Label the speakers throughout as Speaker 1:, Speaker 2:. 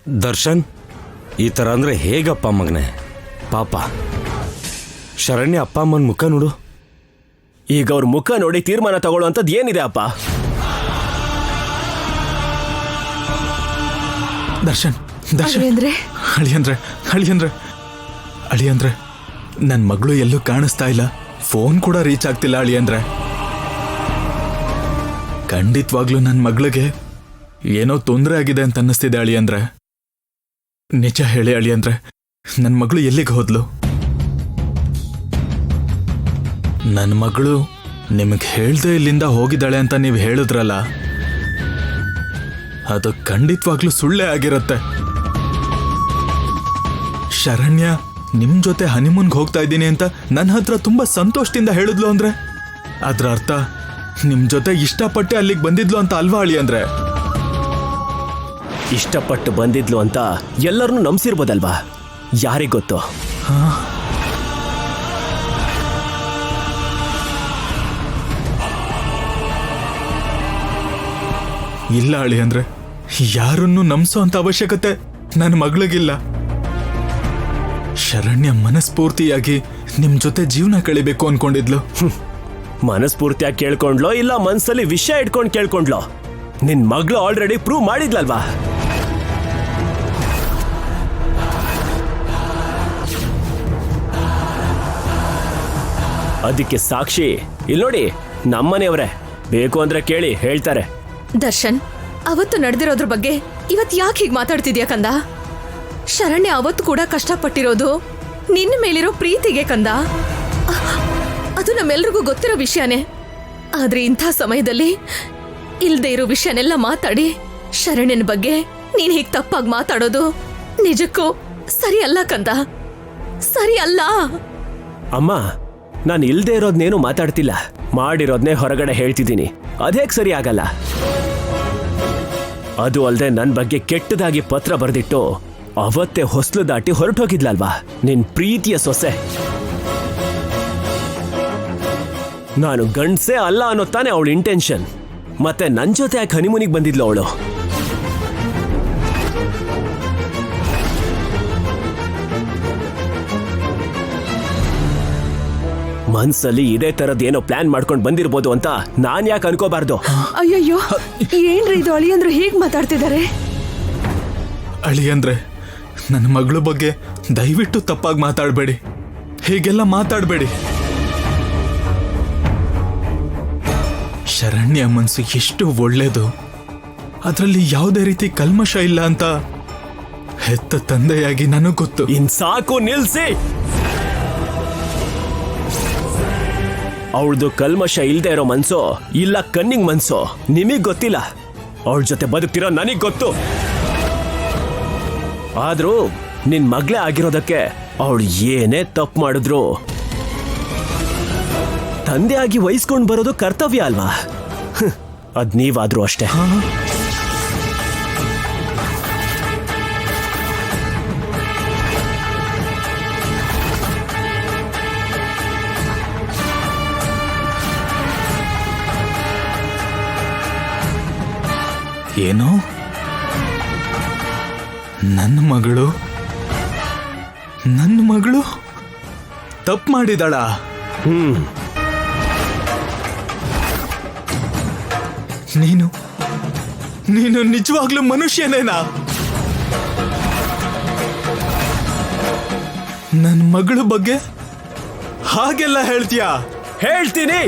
Speaker 1: ದರ್ಶನ್, ಈ ಥರ ಅಂದರೆ ಹೇಗಪ್ಪ ಮಗನೇ? ಪಾಪ ಶರಣ್ಯ ಅಪ್ಪ ಅಮ್ಮನ ಮುಖ ನೋಡು.
Speaker 2: ಈಗ ಅವ್ರ ಮುಖ ನೋಡಿ ತೀರ್ಮಾನ ತಗೊಳ್ಳುವಂಥದ್ದು ಏನಿದೆ ಅಪ್ಪ?
Speaker 3: ದರ್ಶನ್ ಅಳಿಯಂದ್ರೆ ನನ್ನ ಮಗಳು ಎಲ್ಲೂ ಕಾಣಿಸ್ತಾ ಇಲ್ಲ, ಫೋನ್ ಕೂಡ ರೀಚ್ ಆಗ್ತಿಲ್ಲ ಅಳಿಯಂದ್ರೆ. ಖಂಡಿತವಾಗ್ಲೂ ನನ್ನ ಮಗಳಿಗೆ ಏನೋ ತೊಂದರೆ ಆಗಿದೆ ಅಂತ ಅನ್ನಿಸ್ತಿದೆ ಅಳಿಯಂದ್ರೆ. ನಿಜ ಹೇಳಿ ಅಳಿಯಂದ್ರೆ, ನನ್ನ ಮಗಳು ಎಲ್ಲಿಗೆ ಹೋದ್ಲು? ನನ್ನ ಮಗಳು ನಿಮಗೆ ಹೇಳ್ದೆ ಇಲ್ಲಿಂದ ಹೋಗಿದ್ದಾಳೆ ಅಂತ ನೀವು ಹೇಳಿದ್ರಲ್ಲ, ಅದು ಖಂಡಿತವಾಗ್ಲೂ ಸುಳ್ಳೇ ಆಗಿರುತ್ತೆ. ಶರಣ್ಯ ನಿಮ್ ಜೊತೆ ಹನಿಮೂನ್ಗೆ ಹೋಗ್ತಾ ಇದ್ದೀನಿ ಅಂತ ನನ್ನ ಹತ್ರ ತುಂಬಾ ಸಂತೋಷದಿಂದ ಹೇಳಿದ್ಲು ಅಂದ್ರೆ ಅದ್ರ ಅರ್ಥ ನಿಮ್ ಜೊತೆ ಇಷ್ಟಪಟ್ಟೆ ಅಲ್ಲಿಗೆ ಬಂದಿದ್ಲು ಅಂತ ಅಲ್ವಾ ಅಳಿಯಂದ್ರೆ?
Speaker 2: ಇಷ್ಟಪಟ್ಟು ಬಂದಿದ್ಲು ಅಂತ ಎಲ್ಲರನ್ನೂ ನಂಬಿಸಿರ್ಬೋದಲ್ವಾ? ಯಾರಿಗ್ ಗೊತ್ತು?
Speaker 3: ಇಲ್ಲ ಅಳಿಯಂದ್ರೆ, ಯಾರನ್ನು ನಂಬಿಸೋ ಅಂತ ಅವಶ್ಯಕತೆ ನನ್ನ ಮಗಳಿಗಿಲ್ಲ. ಶರಣ್ಯ ಮನಸ್ಫೂರ್ತಿಯಾಗಿ ನಿಮ್ ಜೊತೆ ಜೀವನ ಕಳಿಬೇಕು ಅನ್ಕೊಂಡಿದ್ಲು.
Speaker 2: ಮನಸ್ಫೂರ್ತಿಯಾಗಿ ಕೇಳ್ಕೊಂಡ್ಲೋ ಇಲ್ಲ ಮನ್ಸಲ್ಲಿ ವಿಷಯ ಇಟ್ಕೊಂಡು ಕೇಳ್ಕೊಂಡ್ಲೋ? ನಿನ್ ಮಗಳು ಆಲ್ರೆಡಿ ಪ್ರೂವ್ ಮಾಡಿದ್ಲಲ್ವಾ? ಅದಕ್ಕೆ ಸಾಕ್ಷಿ ಇಲ್ಲಿ ನೋಡಿ, ನಮ್ಮನೆಯವರೇ. ಬೇಕು ಅಂದ್ರೆ ಕೇಳಿ, ಹೇಳ್ತಾರೆ.
Speaker 4: ದರ್ಶನ್, ಅವತ್ತು ನಡೆದಿರೋದ್ರ ಬಗ್ಗೆ ಇವತ್ತು ಯಾಕೆ ಹೀಗೆ ಮಾತಾಡ್ತಿದ್ಯಾ ಕಂದ? ಶರಣ್ಯ ಅವತ್ತು ಕೂಡ ಕಷ್ಟಪಟ್ಟಿರೋದು ನಿನ್ನ ಮೇಲಿರೋ ಪ್ರೀತಿಗೆ ಕಂದ. ಅದು ನಮ್ಮೆಲ್ರಿಗೂ ಗೊತ್ತಿರೋ ವಿಷಯನೇ. ಆದ್ರೆ ಇಂಥ ಸಮಯದಲ್ಲಿ ಇಲ್ದೇ ಇರೋ ವಿಷಯನೆಲ್ಲ ಮಾತಾಡಿ ಶರಣ್ಯನ ಬಗ್ಗೆ ನೀನ್ ಹೀಗೆ ತಪ್ಪಾಗಿ ಮಾತಾಡೋದು ನಿಜಕ್ಕೂ ಸರಿ ಅಲ್ಲ ಕಂದ, ಸರಿ ಅಲ್ಲ.
Speaker 2: ಅಮ್ಮ, ನಾನು ಇಲ್ದೇ ಇರೋದ್ನೇನು ಮಾತಾಡ್ತಿಲ್ಲ, ಮಾಡಿರೋದ್ನೇ ಹೊರಗಡೆ ಹೇಳ್ತಿದ್ದೀನಿ. ಅದೇಗ್ ಸರಿ ಆಗಲ್ಲ? ಅದು ಅಲ್ಲದೆ ನನ್ನ ಬಗ್ಗೆ ಕೆಟ್ಟದಾಗಿ ಪತ್ರ ಬರೆದಿಟ್ಟು ಅವತ್ತೇ ಹೊಸ್ಲು ದಾಟಿ ಹೊರಟೋಗಿದ್ಲಲ್ವಾ ನಿನ್ ಪ್ರೀತಿಯ ಸೊಸೆ. ನಾನು ಗಂಡ್ಸೇ ಅಲ್ಲ ಅನ್ನೋ ತಾನೇ ಅವಳ ಇಂಟೆನ್ಷನ್. ಮತ್ತೆ ನನ್ ಜೊತೆ ಯಾಕೆ ಹನಿಮೂನಿಗೆ ಬಂದಿದ್ಲು ಅವಳು? ಮನ್ಸಲ್ಲಿ ಇದೇ ತರದ್ ಏನೋ ಪ್ಲಾನ್ ಮಾಡ್ಕೊಂಡು ಬಂದಿರ್ಬೋದು ಅಂತ ನಾನ್ ಯಾಕೆ ಅನ್ಕೋಬಾರ್ದು?
Speaker 4: ಅಯ್ಯಯ್ಯೋ, ಏನ್ರಿ ಇದು? ಅಳಿಯಂದ್ರೆ ಹೇಗ್ ಮಾತಾಡ್ತಿದ್ದಾರೆ?
Speaker 3: ಅಳಿಯಂದ್ರೆ, ನನ್ನ ಮಗಳ ಬಗ್ಗೆ ದಯವಿಟ್ಟು ತಪ್ಪಾಗಿ ಮಾತಾಡಬೇಡಿ, ಹೀಗೆಲ್ಲ ಮಾತಾಡಬೇಡಿ. ಶರಣ್ಯ ಮನಸ್ಸು ಎಷ್ಟು ಒಳ್ಳೇದು, ಅದರಲ್ಲಿ ಯಾವುದೇ ರೀತಿ ಕಲ್ಮಶ ಇಲ್ಲ ಅಂತ ಹೆತ್ತ ತಂದೆಯಾಗಿ ನನಗೆ ಗೊತ್ತು.
Speaker 2: ಇನ್ ಸಾಕು, ನಿಲ್ಸಿ. ಅವಳದು ಕಲ್ಮಶ ಇಲ್ದೇ ಇರೋ ಮನ್ಸೋ ಇಲ್ಲ ಕನ್ನಿಂಗ್ ಮನ್ಸೋ ನಿಮಗ್ ಗೊತ್ತಿಲ್ಲ, ಅವಳ ಜೊತೆ ಬದುಕ್ತಿರೋ ನನಗ್ ಗೊತ್ತು. ಆದ್ರೂ ನಿನ್ ಮಗ್ಳೇ ಆಗಿರೋದಕ್ಕೆ ಅವಳು ಏನೇ ತಪ್ಪು ಮಾಡಿದ್ರು ತಂದೆಯಾಗಿ ವಹಿಸ್ಕೊಂಡು ಬರೋದು ಕರ್ತವ್ಯ ಅಲ್ವಾ? ಅದ್ ನೀವಾದ್ರೂ ಅಷ್ಟೇ.
Speaker 3: ಏನೋ ನನ್ನ ಮಗಳು ತಪ್ಪು ಮಾಡಿದಾಳ? ನೀನು ನಿಜವಾಗ್ಲೂ ಮನುಷ್ಯನೇನಾ? ನನ್ನ ಮಗಳ ಬಗ್ಗೆ ಹಾಗೆಲ್ಲ ಹೇಳ್ತೀಯಾ?
Speaker 2: ಹೇಳ್ತೀನಿ.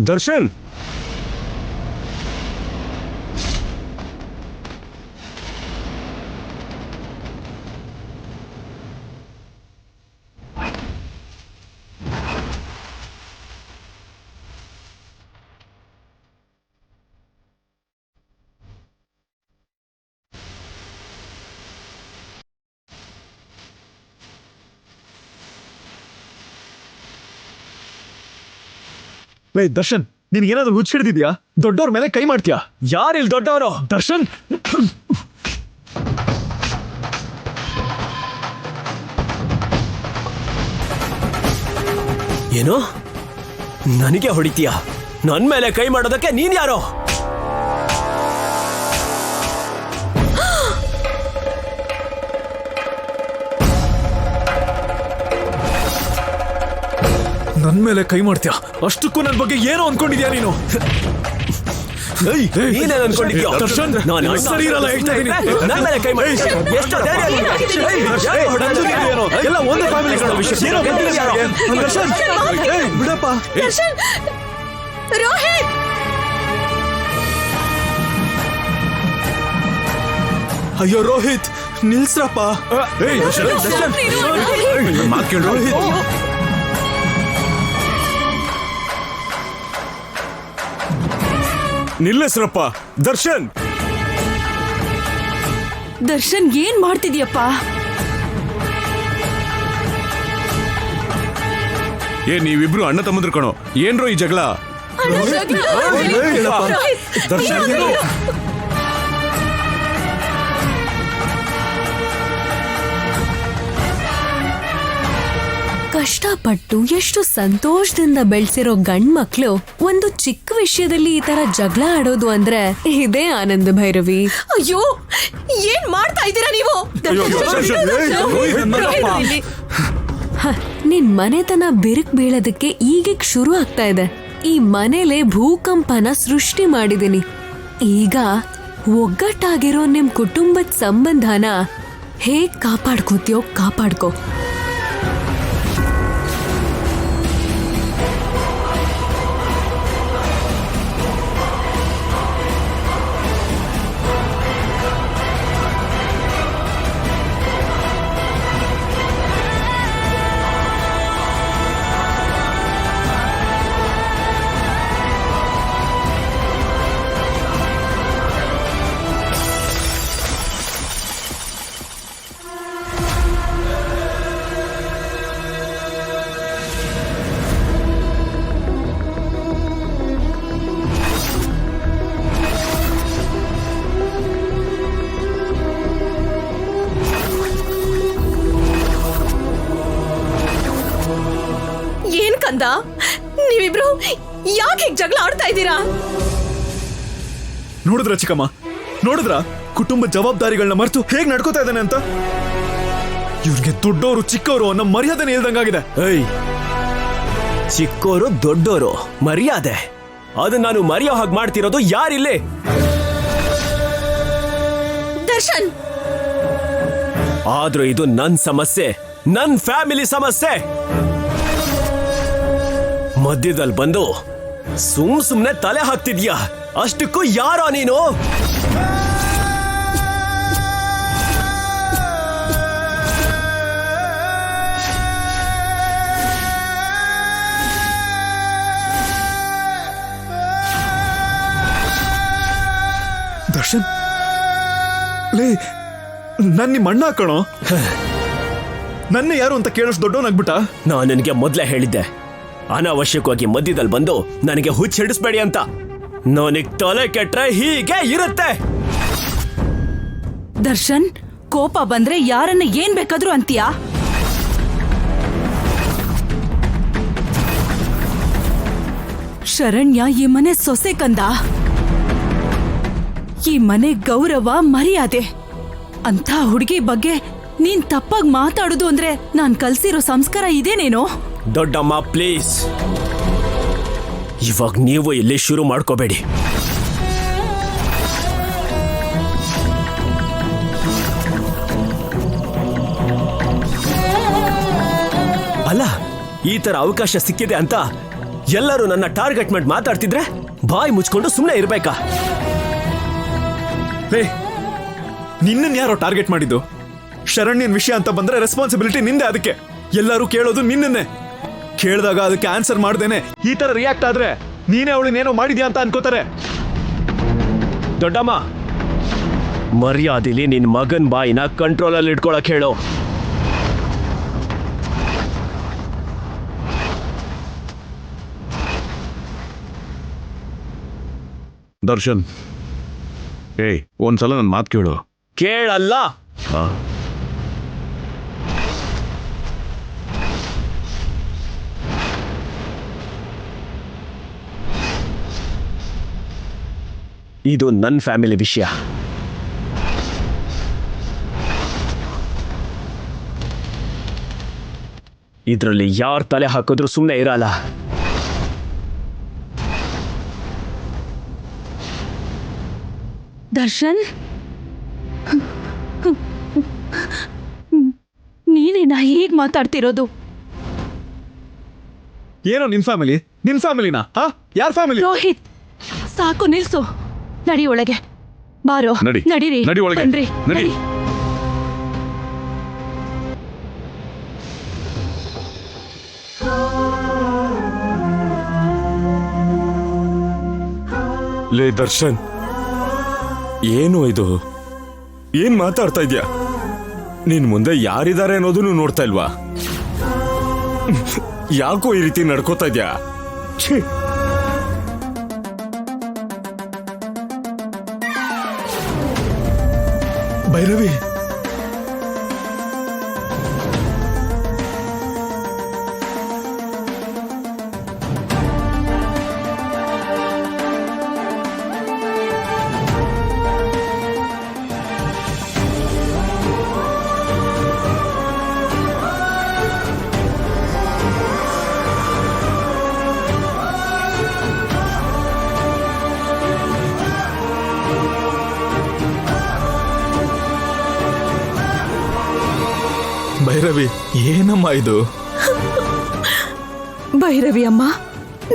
Speaker 1: ದರ್ಶನ್,
Speaker 3: ಲೇ ದರ್ಶನ್ ನಿನ್ಗೇನಾದ್ರೂ ಹುಚ್ಚ ಹಿಡಿದಿದ್ಯಾ? ದೊಡ್ಡವ್ರ ಮೇಲೆ ಕೈ ಮಾಡ್ತೀಯಾ?
Speaker 2: ಯಾರಿಲ್ ದೊಡ್ಡವರು?
Speaker 3: ದರ್ಶನ್
Speaker 2: ಏನು ನನಗೆ ಹೊಡಿತೀಯ? ನನ್ ಮೇಲೆ ಕೈ ಮಾಡೋದಕ್ಕೆ ನೀನ್ ಯಾರೋ?
Speaker 3: ನನ್ ಮೇಲೆ ಕೈ ಮಾಡ್ತೀಯಾ? ಅಷ್ಟಕ್ಕೂ ನನ್ ಬಗ್ಗೆ ಏನೋ ಅನ್ಕೊಂಡಿದ್ಯಾ ನೀನು?
Speaker 2: ನೀನೇ ಅನ್ಕೊಂಡಿದ್ಯಾ?
Speaker 3: ದರ್ಶನ್,
Speaker 2: ನಾನು
Speaker 3: ನಾನ್ ಸರಿ ಇರಲ್ಲ ಹೇಳ್ತಾ ಇದೀನಿ.
Speaker 2: ನನ್ ಮೇಲೆ ಕೈ ಮಾಡಿ ಎಷ್ಟು ಧೈರ್ಯ ನಿನಗೆ?
Speaker 3: ಎಲ್ಲ ಒಂದೇ ಫ್ಯಾಮಿಲಿ ಕಣೋ ವಿಷಯ. ಏನೋ ಗೊತ್ತಿಲ್ಲ ಯಾರೋ. ದರ್ಶನ್ ಬಿಡಪ್ಪ.
Speaker 4: ದರ್ಶನ್, ರೋಹಿತ್,
Speaker 3: ಅಯ್ಯೋ ರೋಹಿತ್ ನಿಲ್ಸ್ರಪ್ಪ. ಮಾತ್ ಕೇಳು ರೋಹಿತ್.
Speaker 1: ನಿಲ್ಲಿಸ್ರಪ್ಪ ದರ್ಶನ್.
Speaker 5: ದರ್ಶನ್ ಏನ್ ಮಾಡ್ತಿದ್ಯಪ್ಪ?
Speaker 1: ನೀವಿಬ್ರು ಅಣ್ಣ ತಮ್ಮಂದ್ರು ಕಣೋ, ಏನ್ರೋ ಈ ಜಗಳ? ದರ್ಶನ್
Speaker 5: ಕಷ್ಟಪಟ್ಟು ಎಷ್ಟು ಸಂತೋಷದಿಂದ ಬೆಳೆಸಿರೋ ಗಂಡ್ ಮಕ್ಳು ಒಂದು ಚಿಕ್ಕ ವಿಷಯದಲ್ಲಿ ಈ ತರ ಜಗಳ ಆಡೋದು ಅಂದ್ರೆ ಇದೇ ಆನಂದ ಭೈರವಿ.
Speaker 4: ಅಯ್ಯೋ ಏನ್ ಮಾಡ್ತಾ ಇದ್ದೀರಾ ನೀವು?
Speaker 5: ನಿನ್ ಮನೆತನ ಬಿರುಕ್ ಬೀಳೋದಕ್ಕೆ ಈಗೀಗ ಶುರು ಆಗ್ತಾ ಇದೆ. ಈ ಮನೇಲೆ ಭೂಕಂಪನ ಸೃಷ್ಟಿ ಮಾಡಿದೀನಿ. ಈಗ ಒಗ್ಗಟ್ಟಾಗಿರೋ ನಿಮ್ ಕುಟುಂಬದ ಸಂಬಂಧನ ಹೇಗ್ ಕಾಪಾಡ್ಕೋತೀಯೋ ಕಾಪಾಡ್ಕೋ.
Speaker 4: ಏನ್ ಕಂದ, ನೀವಿಬ್ರು ಯಾಕೆ ಹೀಗ್ ಜಗಳ ಆಡ್ತಾ ಇದ್ದೀರಾ?
Speaker 3: ನೋಡಿದ್ರ ಚಿಕ್ಕಮ್ಮ, ನೋಡಿದ್ರ ಕುಟುಂಬ ಜವಾಬ್ದಾರಿಗಳನ್ನ ಮರೆತು ಹೇಗ್ ನಡ್ಕೋತಾ ಇದ್ದಾನೆ ಅಂತ? ಇವ್ರಿಗೆ ದೊಡ್ಡವರು ಚಿಕ್ಕವರು ಅನ್ನೋ ಮರ್ಯಾದೆನೇ ಇಲ್ದಂಗಾಗಿದೆ.
Speaker 2: ಏಯ್, ಚಿಕ್ಕೋರು ದೊಡ್ಡೋರು ಮರ್ಯಾದೆ, ಅದು ನಾನು ಮರೆಯೋ ಹಾಗೆ ಮಾಡ್ತಿರೋದು ಯಾರಿಲ್ಲಿ?
Speaker 4: ದರ್ಶನ್,
Speaker 2: ಆದ್ರೂ ಇದು ನನ್ ಸಮಸ್ಯೆ, ನನ್ ಫ್ಯಾಮಿಲಿ ಸಮಸ್ಯೆ. ಮಧ್ಯದಲ್ಲಿ ಬಂದು ಸುಮ್ನೆ ತಲೆ ಹಾಕ್ತಿದ್ಯಾ? ಅಷ್ಟಕ್ಕೂ ಯಾರೋ ನೀನು?
Speaker 3: ದರ್ಶನ್, ಲೇ ನನ್ ನಿಮ್ಮ ಅಣ್ಣ ಕಣೋ. ನನ್ನ ಯಾರು ಅಂತ ಕೇಳೋಷ್ಟು ದೊಡ್ಡವನಾಗ್ಬಿಟ್ಟ.
Speaker 2: ನಾನು ನಿನಗೆ ಮೊದ್ಲೇ ಹೇಳಿದ್ದೆ, ಅನಾವಶ್ಯಕವಾಗಿ ಮಧ್ಯದಲ್ಲಿ ಬಂದು ನನಗೆ ಹುಚ್ಚ ಹಿಡಿಸ್ಬೇಡಿ ಅಂತ. ನನಗ್ ತಲೆ ಕೆಟ್ರೆ ಹೀಗೆ ಇರುತ್ತೆ.
Speaker 5: ದರ್ಶನ್, ಕೋಪ ಬಂದ್ರೆ ಯಾರನ್ನ ಏನ್ ಬೇಕಾದ್ರೂ ಅಂತೀಯಾ? ಶರಣ್ಯ ಈ ಮನೆ ಸೊಸೆ ಕಂದ. ಈ ಮನೆ ಗೌರವ ಮರ್ಯಾದೆ ಅಂತ ಹುಡುಗಿ ಬಗ್ಗೆ ನೀನ್ ತಪ್ಪಾಗಿ ಮಾತಾಡುದು ಅಂದ್ರೆ ನಾನ್ ಕಲ್ಸಿರೋ ಸಂಸ್ಕಾರ ಇದೇನೇನೋ?
Speaker 2: ದೊಡ್ಡಮ್ಮ ಪ್ಲೀಸ್, ಇವಾಗ ನೀವು ಇಲ್ಲಿ ಶುರು ಮಾಡ್ಕೋಬೇಡಿ. ಅಲ್ಲ, ಈ ತರ ಅವಕಾಶ ಸಿಕ್ಕಿದೆ ಅಂತ ಎಲ್ಲರೂ ನನ್ನ ಟಾರ್ಗೆಟ್ ಮಾಡಿ ಮಾತಾಡ್ತಿದ್ರೆ ಬಾಯಿ ಮುಚ್ಕೊಂಡು ಸುಮ್ಮನೆ ಇರ್ಬೇಕಾ?
Speaker 3: ನಿನ್ನನ್ ಯಾರೋ ಟಾರ್ಗೆಟ್ ಮಾಡಿದ್ದು? ಶರಣ್ಯನ್ ವಿಷಯ ಅಂತ ಬಂದ್ರೆ ರೆಸ್ಪಾನ್ಸಿಬಿಲಿಟಿ ನಿಂದೆ. ಅದಕ್ಕೆ ಎಲ್ಲರೂ ಕೇಳೋದು ನಿನ್ನನ್ನೇ. ಕೇಳಿದಾಗ ಅದಕ್ಕೆ ಆನ್ಸರ್ ಮಾಡ್ದೇನೆ ಈ ತರ ರಿಯಾಕ್ಟ್ ಆದ್ರೆ ನೀನೇ ಅವಳನ್ನೇನೋ ಮಾಡಿದ್ಯಾ ಅಂತ ಅನ್ಕೋತಾರೆ.
Speaker 2: ದೊಡ್ಡಮ್ಮ, ಮರ್ಯಾದೆಲಿ ನಿನ್ ಮಗನ್ ಬಾಯಿನ ಕಂಟ್ರೋಲಲ್ಲಿ ಇಟ್ಕೊಳಕ್ ಹೇಳು.
Speaker 6: ದರ್ಶನ್, ಏಯ್ ಒಂದ್ಸಲ ನನ್ನ ಮಾತು ಕೇಳು.
Speaker 2: ಕೇಳಲ್ಲ.
Speaker 6: ಆ?
Speaker 2: ಇದು ನನ್ನ ಫ್ಯಾಮಿಲಿ ವಿಷಯ. ಇದರಲ್ಲಿ ಯಾರು ತಲೆ ಹಾಕಿದ್ರು ಸುಮ್ಮನೆ ಇರಲ್ಲ.
Speaker 7: ದರ್ಶನ್, ನೀನೇನಾ ಹೀಗೆ ಮಾತಾಡ್ತಿರೋದು?
Speaker 3: ಏನೋ ನಿನ್ ಫ್ಯಾಮಿಲಿನಾ? ಯಾರ್ ಫ್ಯಾಮಿಲಿ?
Speaker 7: ರೋಹಿತ್, ಸಾಕು ನಿಲ್ಸು. ನಡಿ ಒಳಗೆ. ಬಾರೋ,
Speaker 6: ನಡಿ.
Speaker 7: ನಡೀರಿ.
Speaker 6: ನಡಿ ಒಳಗೆ.
Speaker 7: ಬನ್ರಿ,
Speaker 6: ನಡಿ.
Speaker 7: ನಡಿ.
Speaker 1: ಲೇ ದರ್ಶನ್, ಏನು ಇದು? ಏನ್ ಮಾತಾಡ್ತಾ ಇದ್ಯಾ? ನಿನ್ ಮುಂದೆ ಯಾರಿದ್ದಾರೆ ಅನ್ನೋದನ್ನು ನೋಡ್ತಾ ಇಲ್ವಾ? ಯಾಕೋ ಈ ರೀತಿ ನಡ್ಕೋತಾ ಇದ್ಯಾ? ಛೀ!
Speaker 3: ಭೈರವಿ, ಭೈರವಿ, ಏನಮ್ಮ ಇದು?
Speaker 4: ಭೈರವಿ ಅಮ್ಮ,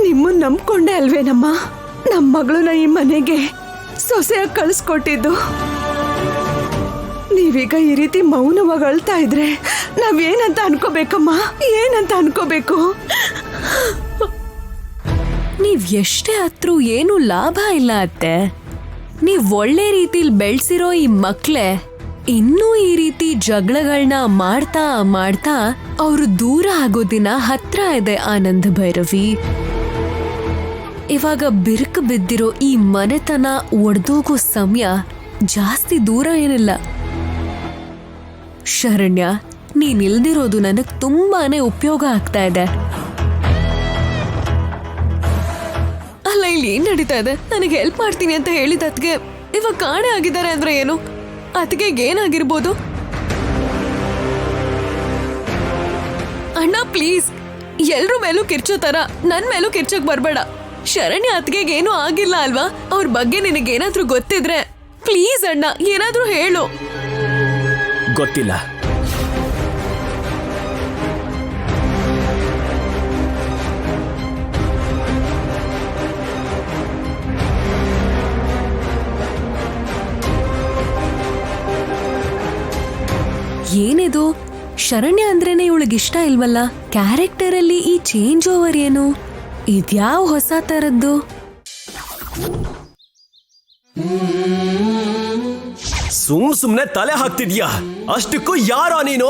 Speaker 4: ನಿಮ್ಮನ್ನ ನಂಬ್ಕೊಂಡೆ ಅಲ್ವೇನಮ್ಮ ನಮ್ಮ ಮಗಳನ್ನ ಈ ಮನೆಗೆ ಸೊಸೆಯಾಗಿ ಕಳಿಸ್ಕೊಟ್ಟಿದ್ದು. ನೀವೀಗ ಈ ರೀತಿ ಮೌನವಾಗಿ ಅಳ್ತಾ ಇದ್ರೆ ನಾವೇನಂತ ಅನ್ಕೋಬೇಕಮ್ಮ? ಏನಂತ ಅನ್ಕೋಬೇಕು?
Speaker 5: ನೀವ್ ಎಷ್ಟೇ ಹತ್ರೂ ಏನು ಲಾಭ ಇಲ್ಲ ಅತ್ತೆ. ನೀವ್ ಒಳ್ಳೆ ರೀತಿಲ್ ಬೆಳ್ಸಿರೋ ಈ ಮಕ್ಳೇ ಇನ್ನೂ ಈ ರೀತಿ ಜಗಳಗಳನ್ನ ಮಾಡ್ತಾ ಮಾಡ್ತಾ ಅವರು ದೂರ ಆಗೋ ದಿನ ಹತ್ರ ಇದೆ. ಆನಂದ ಭೈರವಿ, ಇವಾಗ ಬಿರುಕು ಬಿದ್ದಿರೋ ಈ ಮನೆತನ ಒಡೆದೋಗೋ ಸಮಯ ಜಾಸ್ತಿ ದೂರ ಏನಿಲ್ಲ. ಶರಣ್ಯ, ನೀನ್ ಇಲ್ದಿರೋದು ನನಗ್ ತುಂಬಾನೇ ಉಪಯೋಗ ಆಗ್ತಾ ಇದೆ. ಅಲ್ಲ, ಇಲ್ಲಿ ಏನ್ ನಡೀತಾ ಇದೆ? ನನಗೆ ಹೆಲ್ಪ್ ಮಾಡ್ತೀನಿ ಅಂತ ಹೇಳಿದ ಅತ್ಗೆ ಇವಾಗ ಕಾಣೆ ಆಗಿದ್ದಾರೆ ಅಂದ್ರೆ ಏನು? ಅತ್ಗೆ ಏನಾಗಿರ್ಬೋದು? ಅಣ್ಣ ಪ್ಲೀಸ್, ಎಲ್ರ ಮೇಲೂ ಕಿರ್ಚೋ ತರ ನನ್ ಮೇಲೂ ಕಿರ್ಚಕ್ ಬರ್ಬೇಡ. ಶರಣ್ಯ ಅತ್ಗೆಗೆ ಏನೂ ಆಗಿಲ್ಲ ಅಲ್ವಾ? ಅವ್ರ ಬಗ್ಗೆ ನಿನಗೇನಾದ್ರೂ ಗೊತ್ತಿದ್ರೆ ಪ್ಲೀಸ್ ಅಣ್ಣ ಏನಾದ್ರೂ ಹೇಳು.
Speaker 2: ಗೊತ್ತಿಲ್ಲ.
Speaker 5: ಏನಿದು? ಶರಣ್ಯ ಅಂದ್ರೇನೆ ಇವಳಿಗಿಷ್ಟ ಇಲ್ವಲ್ಲ? ಕ್ಯಾರೆಕ್ಟರ್ ಅಲ್ಲಿ ಈ ಚೇಂಜ್ ಓವರ್ ಏನು? ಇದ್ಯಾವ ಹೊಸ ತರದ್ದು?
Speaker 2: ಸುಮ್ನೆ ತಲೆ ಹಾಕ್ತಿದ್ಯಾ? ಅಷ್ಟಕ್ಕೂ ಯಾರೋ ನೀನು?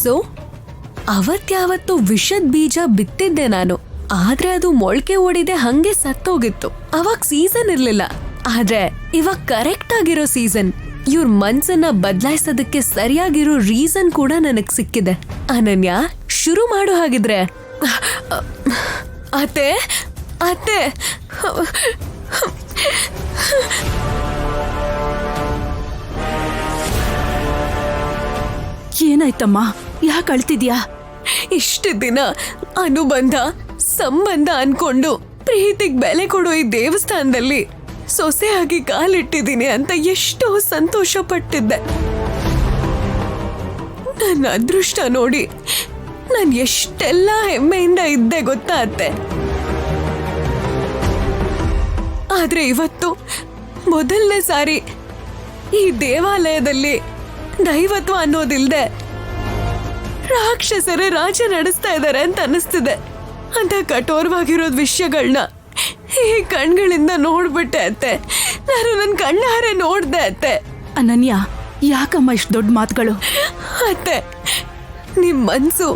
Speaker 5: ಸೊ ಅವತ್ಯಾವತ್ತು ವಿಷದ್ ಬೀಜ ಬಿತ್ತಿದ್ದೆ ನಾನು, ಆದ್ರೆ ಅದು ಮೊಳಕೆ ಓಡಿದೆ ಹಂಗೆ ಸತ್ತೋಗಿತ್ತು. ಅವಾಗ ಸೀಸನ್ ಇರ್ಲಿಲ್ಲ, ಆದ್ರೆ ಇವಾಗ ಕರೆಕ್ಟ್ ಆಗಿರೋ ಸೀಸನ್. ಇವ್ರ ಮನ್ಸನ್ನ ಬದಲಾಯಿಸೋದಕ್ಕೆ ಸರಿಯಾಗಿರೋ ರೀಸನ್ ಕೂಡ ನನಗ್ ಸಿಕ್ಕಿದೆ. ಅನನ್ಯ, ಶುರು ಮಾಡೋ ಹಾಗಿದ್ರೆ. ಅತ್ತೆ ಅತ್ತೆ,
Speaker 7: ಏನಾಯ್ತಮ್ಮ? ಯಾಕೆ ಅಳ್ತಿದ್ಯಾ?
Speaker 5: ಇಷ್ಟು ದಿನ ಅನುಬಂಧ ಸಂಬಂಧ ಅನ್ಕೊಂಡು ಪ್ರೀತಿಗ್ ಬೆಲೆ ಕೊಡೋ ಈ ದೇವಸ್ಥಾನದಲ್ಲಿ ಸೊಸೆಯಾಗಿ ಕಾಲಿಟ್ಟಿದ್ದೀನಿ ಅಂತ ಎಷ್ಟೋ ಸಂತೋಷ ಪಟ್ಟಿದ್ದೆ. ನನ್ನ ಅದೃಷ್ಟ ನೋಡಿ ನಾನು ಎಷ್ಟೆಲ್ಲ ಹೆಮ್ಮೆಯಿಂದ ಇದ್ದೆ ಗೊತ್ತಾ ಅತ್ತೆ? ಆದ್ರೆ ಇವತ್ತು ಮೊದಲನೇ ಸಾರಿ ಈ ದೇವಾಲಯದಲ್ಲಿ ದೈವತ್ವ ಅನ್ನೋದಿಲ್ದೆ ರಾಕ್ಷಸರೇ ರಾಜ್ಯ ನಡೆಸ್ತಾ ಇದ್ದಾರೆ ಅಂತ ಅನ್ನಿಸ್ತಿದೆ.
Speaker 4: ಅಂತ ಕಠೋರವಾಗಿರೋದ್ ವಿಷಯಗಳನ್ನ ಈ ಕಣ್ಗಳಿಂದ ನೋಡ್ಬಿಟ್ಟೆ ಅತ್ತೆ. ನಾನು ನನ್ನ ಕಣ್ಣಾರೆ ನೋಡ್ದೆ ಅತ್ತೆ.
Speaker 7: ಅನನ್ಯ, ಯಾಕಮ್ಮ ಇಷ್ಟು ದೊಡ್ಡ ಮಾತುಗಳು?
Speaker 4: ಅತ್ತೆ, ನಿಮ್ ಮನ್ಸು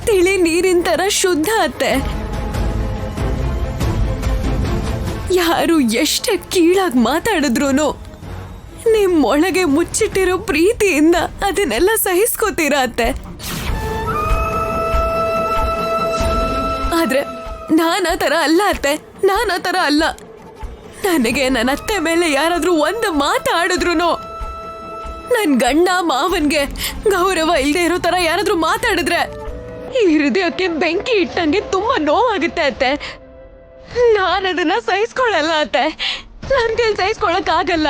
Speaker 4: ತಿಳಿ ನೀರಿನ ತರ ಶುದ್ಧ ಅತ್ತೆ. ಯಾರು ಎಷ್ಟೇ ಕೀಳಾಗಿ ಮಾತಾಡಿದ್ರು ನಿಮ್ಮೊಳಗೆ ಮುಚ್ಚಿಟ್ಟಿರೋ ಪ್ರೀತಿಯಿಂದ ಅದನ್ನೆಲ್ಲ ಸಹಿಸ್ಕೋತೀರಾ ಅತ್ತೆ. ಆದ್ರೆ ನಾನ್ ಆ ತರ ಅಲ್ಲ ಅತ್ತೆ, ನಾನ್ ಆ ತರ ಅಲ್ಲ. ನನಗೆ ನನ್ನ ಅತ್ತೆ ಮೇಲೆ ಯಾರಾದ್ರೂ ಒಂದು ಮಾತಾಡಿದ್ರು, ನನ್ ಗಂಡ ಮಾವನ್ಗೆ ಗೌರವ ಇಲ್ಲದೆ ಇರೋ ತರ ಯಾರಾದ್ರೂ ಮಾತಾಡಿದ್ರೆ ಈ ಹೃದಯಕ್ಕೆ ಬೆಂಕಿ ಇಟ್ಟಂಗೆ ತುಂಬಾ ನೋವಾಗುತ್ತೆ ಅತ್ತೆ. ನಾನು ಅದನ್ನ ಸಹಿಸ್ಕೊಳ್ಳಲ್ಲ ಅತ್ತೆ. ನನ್ ಕೈಲಿ ಸಹಿಸ್ಕೊಳಕ್ ಆಗಲ್ಲ.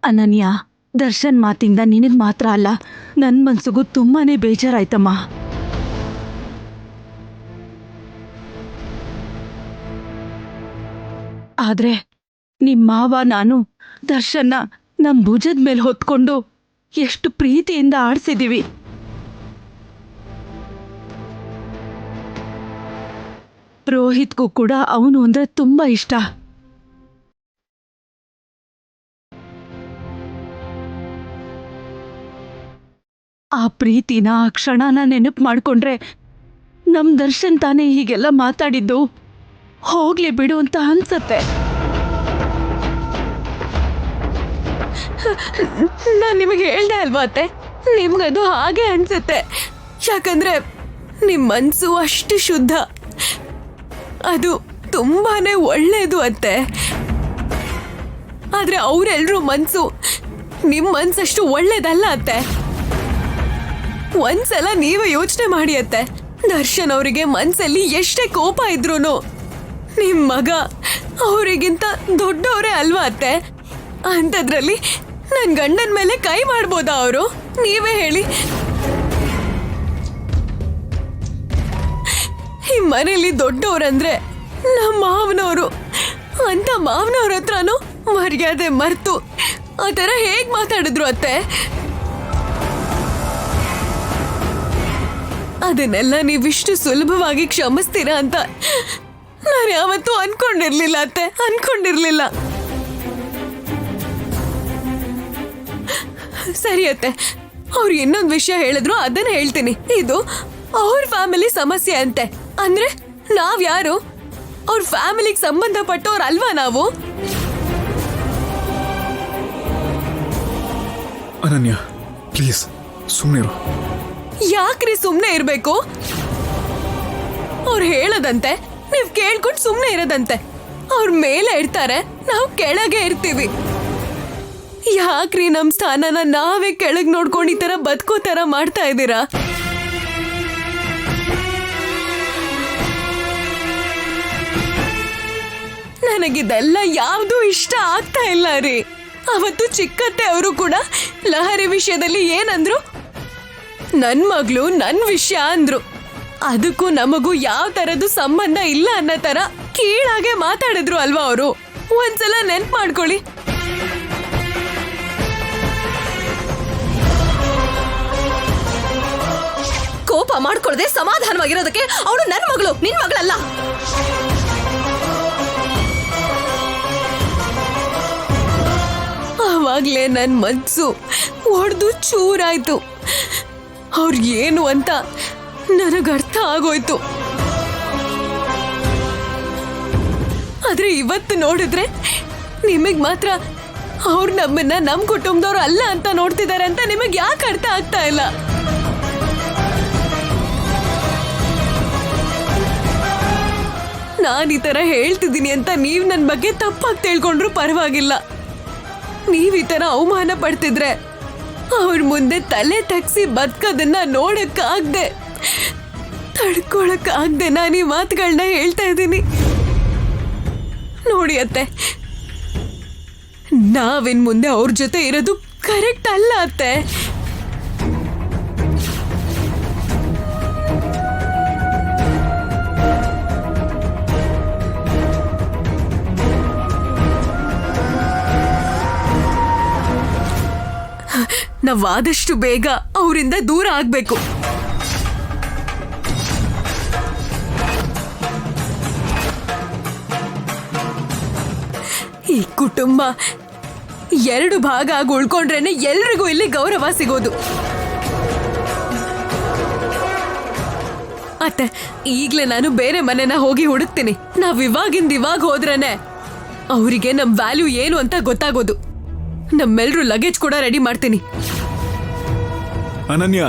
Speaker 7: ಅನನ್ಯ, ದರ್ಶನ್ ಮಾತಿಂದ ನಿನಗ್ ಮಾತ್ರ ಅಲ್ಲ, ನನ್ ಮನ್ಸಿಗೂ ತುಂಬಾನೇ ಬೇಜಾರಾಯ್ತಮ್ಮ. ಆದ್ರೆ ನಿಮ್ ಮಾವ ನಾನು ದರ್ಶನ್ನ ನಮ್ ಭುಜದ ಮೇಲೆ ಹೊತ್ಕೊಂಡು ಎಷ್ಟು ಪ್ರೀತಿಯಿಂದ ಆಡ್ಸಿದೀವಿ. ರೋಹಿತ್ಗೂ ಕೂಡ ಅವನು ಅಂದ್ರೆ ತುಂಬಾ ಇಷ್ಟ. ಆ ಪ್ರೀತಿನ, ಆ ಕ್ಷಣನ ನೆನಪು ಮಾಡ್ಕೊಂಡ್ರೆ ನಮ್ ದರ್ಶನ್ ತಾನೇ ಹೀಗೆಲ್ಲ ಮಾತಾಡಿದ್ದು, ಹೋಗ್ಲಿ ಬಿಡು ಅಂತ ಅನ್ಸತ್ತೆ.
Speaker 4: ನಾನ್ ನಿಮಗೆ ಹೇಳ್ದೆ ಅಲ್ವಾ ಅತ್ತೆ, ನಿಮ್ಗದು ಹಾಗೆ ಅನ್ಸುತ್ತೆ. ಯಾಕಂದ್ರೆ ನಿಮ್ ಮನ್ಸು ಅಷ್ಟು ಶುದ್ಧ, ಅದು ತುಂಬಾನೇ ಒಳ್ಳೇದು ಅತ್ತೆ. ಆದ್ರೆ ಅವರೆಲ್ರೂ ಮನ್ಸು ನಿಮ್ ಮನ್ಸಷ್ಟು ಒಳ್ಳೇದಲ್ಲ ಅತ್ತೆ. ಒಂದ್ಸಲ ನೀವೇ ಯೋಚನೆ ಮಾಡಿ ಅತ್ತೆ, ದರ್ಶನ್ ಅವರಿಗೆ ಮನ್ಸಲ್ಲಿ ಎಷ್ಟೇ ಕೋಪ ಇದ್ರೂನು ನಿಮ್ ಮಗ ಅವರಿಗಿಂತ ದೊಡ್ಡವರೇ ಅಲ್ವಾ ಅತ್ತೆ. ಅಂಥದ್ರಲ್ಲಿ ನನ್ ಗಂಡನ ಮೇಲೆ ಕೈ ಮಾಡ್ಬೋದಾ ಅವರು? ನೀವೇ ಹೇಳಿ. ಈ ಮನೇಲಿ ದೊಡ್ಡವ್ರಂದ್ರೆ ನಮ್ಮ ಮಾವನವರು. ಅಂತ ಮಾವನವ್ರ ಹತ್ರನೂ ಮರ್ಯಾದೆ ಮರ್ತು ಆ ಥರ ಹೇಗ್ ಮಾತಾಡಿದ್ರು ಅತ್ತೆ? ಅದನ್ನೆಲ್ಲ ನೀವಿಷ್ಟು ಸುಲಭವಾಗಿ ಕ್ಷಮಿಸ್ತೀರಾ ಅಂತ ನಾನು ಯಾವತ್ತೂ ಅನ್ಕೊಂಡಿರ್ಲಿಲ್ಲ ಅತ್ತೆ, ಅನ್ಕೊಂಡಿರ್ಲಿಲ್ಲ. ಸರಿ ಅತ್ತೆ, ಅವ್ರು ಇನ್ನೊಂದು ವಿಷಯ ಹೇಳಿದ್ರು, ಅದನ್ನ ಹೇಳ್ತೀನಿ. ಇದು ಅವ್ರ ಫ್ಯಾಮಿಲಿ ಸಮಸ್ಯೆ ಅಂತೆ. ಅಂದ್ರೆ ನಾವ್ಯಾರು? ಅವ್ರ ಫ್ಯಾಮಿಲಿಗೆ ಸಂಬಂಧಪಟ್ಟವ್ರು ಅಲ್ವಾ ನಾವು?
Speaker 3: ಅನನ್ಯ, ಪ್ಲೀಸ್ ಸುಮ್ಮನಿರು.
Speaker 4: ಯಾಕ್ರಿ ಸುಮ್ನೆ ಇರ್ಬೇಕು? ಅವ್ರು ಹೇಳದಂತೆ ನೀವ್ ಕೇಳ್ಕೊಂಡು ಸುಮ್ನೆ ಇರೋದಂತೆ. ಅವ್ರ ಮೇಲೆ ಇರ್ತಾರೆ, ನಾವು ಕೆಳಗೆ ಇರ್ತೀವಿ. ಯಾಕ್ರಿ ನಮ್ ಸ್ಥಾನನ ನಾವೇ ಕೆಳಗ್ ನೋಡ್ಕೊಂಡು ಈ ತರ ಬದುಕೋ ತರ ಮಾಡ್ತಾ ಇದ್ದೀರಾ? ನನಗಿದೆಲ್ಲ ಯಾವ್ದು ಇಷ್ಟ ಆಗ್ತಾ ಇಲ್ಲ ರೀ. ಅವತ್ತು ಚಿಕ್ಕತ್ತೆ ಅವರು ಕೂಡ ಲಹರಿ ವಿಷಯದಲ್ಲಿ ಏನಂದ್ರು? ನನ್ ಮಗಳು ನನ್ ವಿಷಯ ಅಂದ್ರು. ಅದಕ್ಕೂ ನಮಗೂ ಯಾವ ತರದ್ದು ಸಂಬಂಧ ಇಲ್ಲ ಅನ್ನೋ ತರ ಕೀಳಾಗೆ ಮಾತಾಡಿದ್ರು ಅಲ್ವಾ ಅವರು? ಒಂದ್ಸಲ ನೆನ್ಪು ಮಾಡ್ಕೊಳ್ಳಿ. ಕೋಪ ಮಾಡ್ಕೊಳ್ಳದೆ ಸಮಾಧಾನವಾಗಿರೋದಕ್ಕೆ ಅವಳು ನನ್ ಮಗಳು, ನಿನ್ ಮಗಳಲ್ಲ. ಆವಾಗ್ಲೇ ನನ್ ಮನ್ಸು ಒಡ್ದು ಚೂರಾಯ್ತು. ಅವ್ರ ಏನು ಅಂತ ನನಗ ಅರ್ಥ ಆಗೋಯ್ತು. ಆದ್ರೆ ಇವತ್ತು ನೋಡಿದ್ರೆ ನಿಮಗ್ ಮಾತ್ರ ಅವ್ರು ನಮ್ಮನ್ನ ನಮ್ ಕುಟುಂಬದವ್ರು ಅಲ್ಲ ಅಂತ ನೋಡ್ತಿದ್ದಾರೆ ಅಂತ ನಿಮಗ್ ಯಾಕೆ ಅರ್ಥ ಆಗ್ತಾ ಇಲ್ಲ? ನಾನು ಈ ತರ ಹೇಳ್ತಿದ್ದೀನಿ ಅಂತ ನೀವ್ ನನ್ ಬಗ್ಗೆ ತಪ್ಪಾಗಿ ತಿಳ್ಕೊಂಡ್ರು ಪರವಾಗಿಲ್ಲ. ನೀವ್ ಈ ತರ ಅವಮಾನ ಪಡ್ತಿದ್ರೆ ಅವ್ರ ಮುಂದೆ ತಲೆ ತಗ್ಸಿ ಬದುಕೋದನ್ನ ನೋಡಕ್ಕಾಗ್ದೆ, ತಡ್ಕೊಳಕ್ಕಾಗ್ದೆ ನಾನು ಈ ಮಾತುಗಳನ್ನ ಹೇಳ್ತಾ ಇದ್ದೀನಿ. ನೋಡಿ ಅತ್ತೆ, ನಾವಿನ್ ಮುಂದೆ ಅವ್ರ ಜೊತೆ ಇರೋದು ಕರೆಕ್ಟ್ ಅಲ್ಲ ಅತ್ತೆ. ನಾವಾದಷ್ಟು ಬೇಗ ಅವರಿಂದ ದೂರ ಆಗ್ಬೇಕು.
Speaker 5: ಈ ಕುಟುಂಬ 2 ಭಾಗ ಆಗಿ ಉಳ್ಕೊಂಡ್ರೇನೆ ಎಲ್ರಿಗೂ ಇಲ್ಲಿ ಗೌರವ ಸಿಗೋದು. ಅತ್ತೆ, ಈಗ್ಲೇ ನಾನು ಬೇರೆ ಮನೆನ ಹೋಗಿ ಹುಡುಕ್ತೀನಿ. ನಾವ್ ಇವಾಗ ಹೋದ್ರೇನೆ ಅವರಿಗೆ ನಮ್ ವ್ಯಾಲ್ಯೂ ಏನು ಅಂತ ಗೊತ್ತಾಗೋದು. ನಮ್ಮೆಲ್ರೂ ಲಗೇಜ್ ಕೂಡ ರೆಡಿ ಮಾಡ್ತೀನಿ.
Speaker 3: ಅನನ್ಯ,